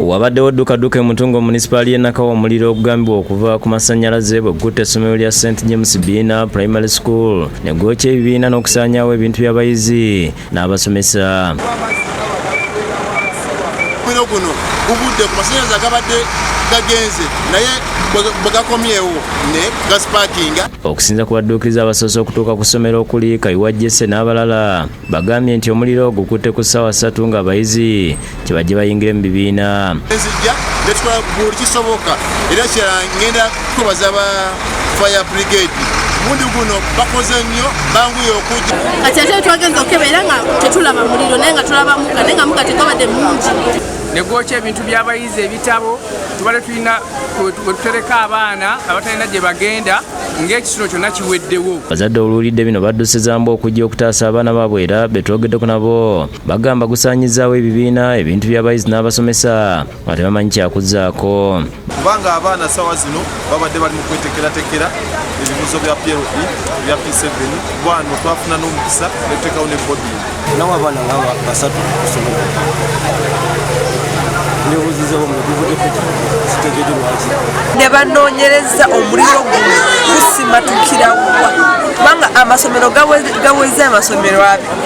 Wabaddewo ddukaduka emutungo municipal y'e Nakawa Omuliro ogugambibwa okuva ku masannyalaze bw'eggutta essomero lya St James Bbiina Primary School ne gwokya ebibiina n'okusaanyaawo ebintu by'abayizi n'abasomesa. Guno gubudde ku masannyalaze agabadde gagenze naye bwegakomyewo ne gasipaakinga. Okusinza ku badduukiriza abasoose okutuuka ku ssomero okuli Kayiwa Jesse n'abalala bagambye nti omuliro gukutte ku ssaawa 3 ng'abayizi kyebajje bayingire mu bibiina. Nzijja netukola buli kisoboka era kirala ngenda kubaza ba fire brigade mundi guno bakoze nnyo banguye okujja. Kati ate twagenza okukebera nga tetulaba muliro naye nga tulaba muka naye nga muka tegabadde mungi. Negwokya ebintu by'abayizi ebitabo tubale tulina wetutereka abaana abatalina gye bagenda ng'ekisulo kyonna kiweddewo. Bazadde oluwulidde bino baddusizambu okujja okutaasa abaana baabwe era betwogeddeko nabo bagamba gusaanyizaawo ebibiina ebintu by'abayizi n'abasomesa nga tebamanyi kyakuzzaako. Kubanga abaana ssaawa zino babadde bali mu kwetekeratekera ebibuuzo bya PLE bya P7 bwano twafuna n'omukisa netuteekawo ne Bbiina. Nawo abaana ng'aba basatu ku ssomero ne banoonyereza omuliro guno gusimatukira wa kubanga amasomero gaweze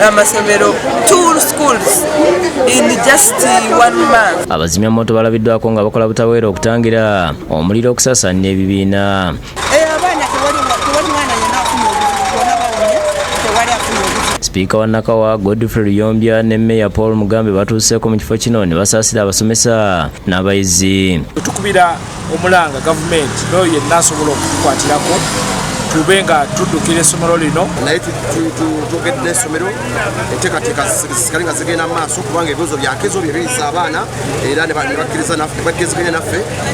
amasomero 2 schools in just 1 month. Abazimyamoto balabiddwako nga bakola butaweera okutangira omuliro okusaasaanya ebibiina. Sipiika wa Nakawa Godfrey Luyombya ne Meya Paul Mugambe batuuseeko mu kifo kino ne basaasira abasomesa n'abayizi. Tukubira omulanga gavumenti n'oyo yenna asobola okukwatirako tube nga tuddukira essomero lino. Naye twogedde essomero enteekateeka zikali nga zigenda mu maaso kubanga ebibuuzo byakezo byebiyiza abaana era ne bakkiriza naffe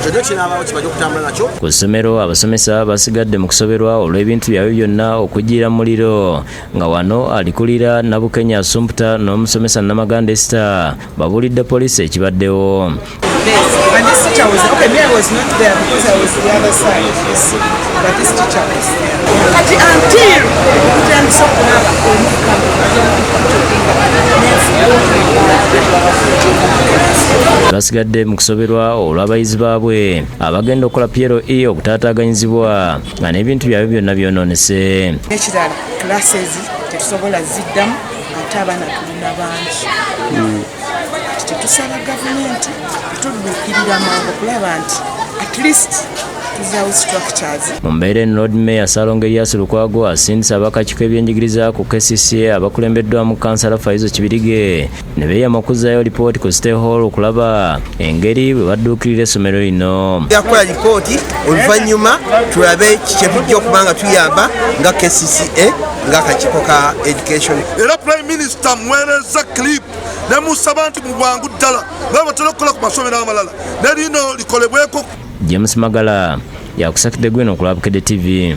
kyonna kinaabawo kibajja okutambula nakyo. Ku ssomero abasomesa basigadde mu kusoberwa olw'ebintu byabwe byonna okujjira muliro nga wano alikulira Nabukenya Assumpta n'omusomesa Namaganda Esther babuulidde poliisi ekibaddewo. And this teacher was okay. Me, I was not there because I was the other side. But this teacher was there. Until basigadde mu kusoberwa olw'abayizi baabwe abagenda okukola PLE okutaataaganyizibwa nga n'ebintu byabwe byonna byonoonese. Ekirala classes tetusobola ziddamu ate abaana tulina bangi. Tetusaba gavumenti etudduukirira mangu okulaba nti at least tuzaawo structures. Mu mbeera eno Lord Mayor Ssaalongo Erias Lukwago asindise abakakiiko ebyenjigiriza ku KCCA abakulembeddwamu kansala Faizo Kibirige ne beeyama okuzzaayo lipooti ku State Hall okulaba engeri bwe badduukirira essomero lino. Yakola lipooti oluvannyuma tulabe kye tujja okuba nga tuyamba nga KCCA ng'akakiiko ka education. Era Prime Minister mwereeza clip ne musaba nti mu bwangu ddala nga batera okukola ku masomero amalala ne lino likolebweko. James Magala yakusakidde Gwino ku Bukedde TV.